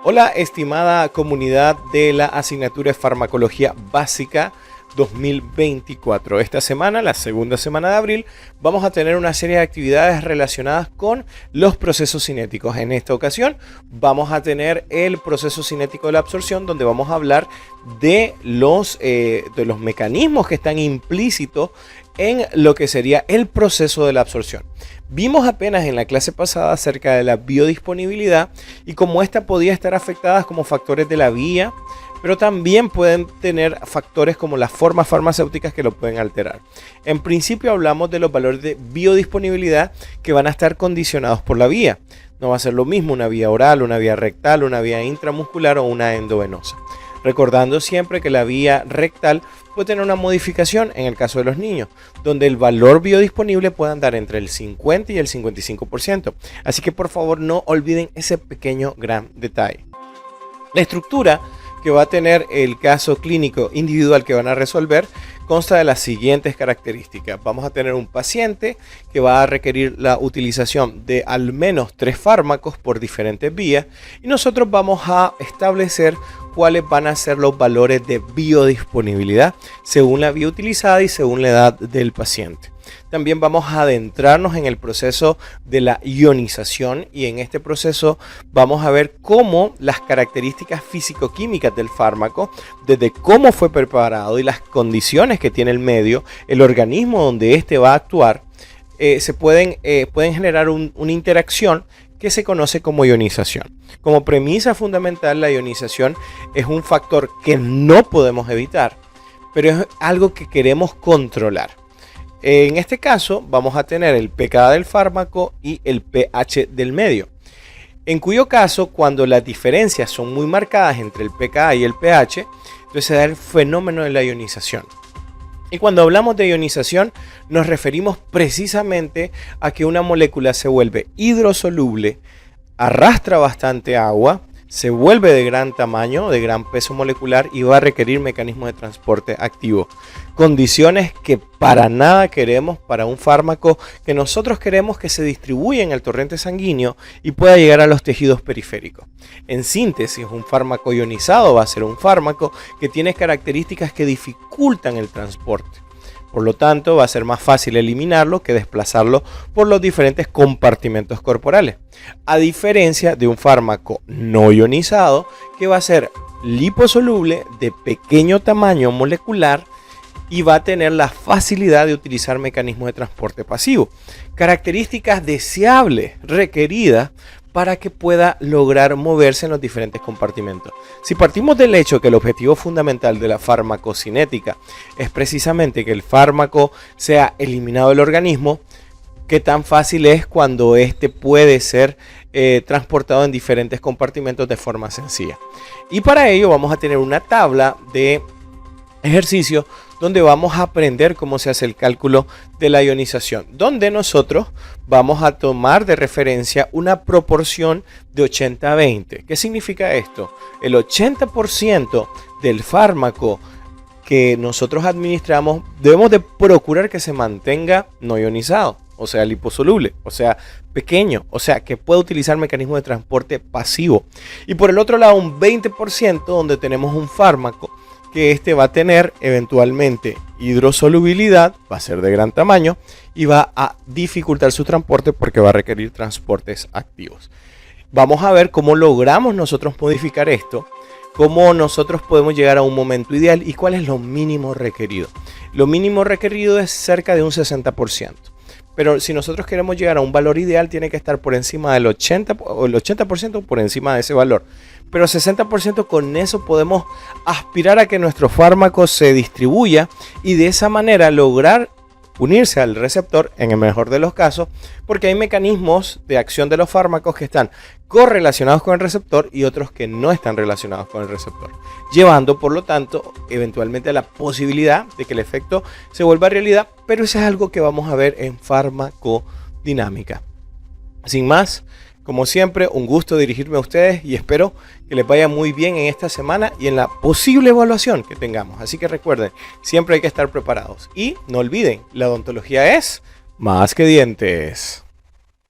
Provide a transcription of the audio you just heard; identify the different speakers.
Speaker 1: Hola, estimada comunidad de la asignatura de Farmacología Básica 2024. Esta semana, la segunda semana de abril, vamos a tener una serie de actividades relacionadas con los procesos cinéticos. En esta ocasión vamos a tener el proceso cinético de la absorción, donde vamos a hablar de los mecanismos que están implícitos en lo que sería el proceso de la absorción. Vimos apenas en la clase pasada acerca de la biodisponibilidad y cómo esta podía estar afectada como factores de la vía, pero también pueden tener factores como las formas farmacéuticas que lo pueden alterar. En principio hablamos de los valores de biodisponibilidad que van a estar condicionados por la vía. No va a ser lo mismo una vía oral, una vía rectal, una vía intramuscular o una endovenosa. Recordando siempre que la vía rectal puede tener una modificación en el caso de los niños, donde el valor biodisponible puede andar entre el 50 y el 55%. Así que por favor no olviden ese pequeño gran detalle. La estructura que va a tener el caso clínico individual que van a resolver consta de las siguientes características. Vamos a tener un paciente que va a requerir la utilización de al menos 3 fármacos por diferentes vías y nosotros vamos a establecer cuáles van a ser los valores de biodisponibilidad según la vía utilizada y según la edad del paciente. También vamos a adentrarnos en el proceso de la ionización y en este proceso vamos a ver cómo las características físico-químicas del fármaco, desde cómo fue preparado y las condiciones que tiene el medio, el organismo donde éste va a actuar, pueden generar una interacción que se conoce como ionización. Como premisa fundamental, la ionización es un factor que no podemos evitar, pero es algo que queremos controlar. En este caso vamos a tener el pKa del fármaco y el pH del medio, en cuyo caso cuando las diferencias son muy marcadas entre el pKa y el pH, entonces se da el fenómeno de la ionización. Y cuando hablamos de ionización nos referimos precisamente a que una molécula se vuelve hidrosoluble, arrastra bastante agua, se vuelve de gran tamaño, de gran peso molecular y va a requerir mecanismos de transporte activo. Condiciones que para nada queremos para un fármaco que nosotros queremos que se distribuya en el torrente sanguíneo y pueda llegar a los tejidos periféricos. En síntesis, un fármaco ionizado va a ser un fármaco que tiene características que dificultan el transporte. Por lo tanto, va a ser más fácil eliminarlo que desplazarlo por los diferentes compartimentos corporales. A diferencia de un fármaco no ionizado que va a ser liposoluble de pequeño tamaño molecular y va a tener la facilidad de utilizar mecanismos de transporte pasivo. Características deseables requeridas para que pueda lograr moverse en los diferentes compartimentos. Si partimos del hecho que el objetivo fundamental de la farmacocinética es precisamente que el fármaco sea eliminado del organismo, ¿qué tan fácil es cuando este puede ser transportado en diferentes compartimentos de forma sencilla? Y para ello vamos a tener una tabla de ejercicio donde vamos a aprender cómo se hace el cálculo de la ionización, donde nosotros vamos a tomar de referencia una proporción de 80-20. ¿Qué significa esto? El 80% del fármaco que nosotros administramos debemos de procurar que se mantenga no ionizado, o sea liposoluble, o sea pequeño, o sea que pueda utilizar mecanismos de transporte pasivo. Y por el otro lado un 20% donde tenemos un fármaco que este va a tener eventualmente hidrosolubilidad, va a ser de gran tamaño y va a dificultar su transporte porque va a requerir transportes activos. Vamos a ver cómo logramos nosotros modificar esto, cómo nosotros podemos llegar a un momento ideal y cuál es lo mínimo requerido. Lo mínimo requerido es cerca de un 60%. Pero si nosotros queremos llegar a un valor ideal, tiene que estar por encima del 80% o el 80% por encima de ese valor. Pero 60% con eso podemos aspirar a que nuestro fármaco se distribuya y de esa manera lograr unirse al receptor en el mejor de los casos, porque hay mecanismos de acción de los fármacos que están correlacionados con el receptor y otros que no están relacionados con el receptor, llevando por lo tanto eventualmente a la posibilidad de que el efecto se vuelva realidad, pero eso es algo que vamos a ver en farmacodinámica. Sin más, como siempre, un gusto dirigirme a ustedes y espero que les vaya muy bien en esta semana y en la posible evaluación que tengamos. Así que recuerden, siempre hay que estar preparados. Y no olviden, la odontología es más que dientes.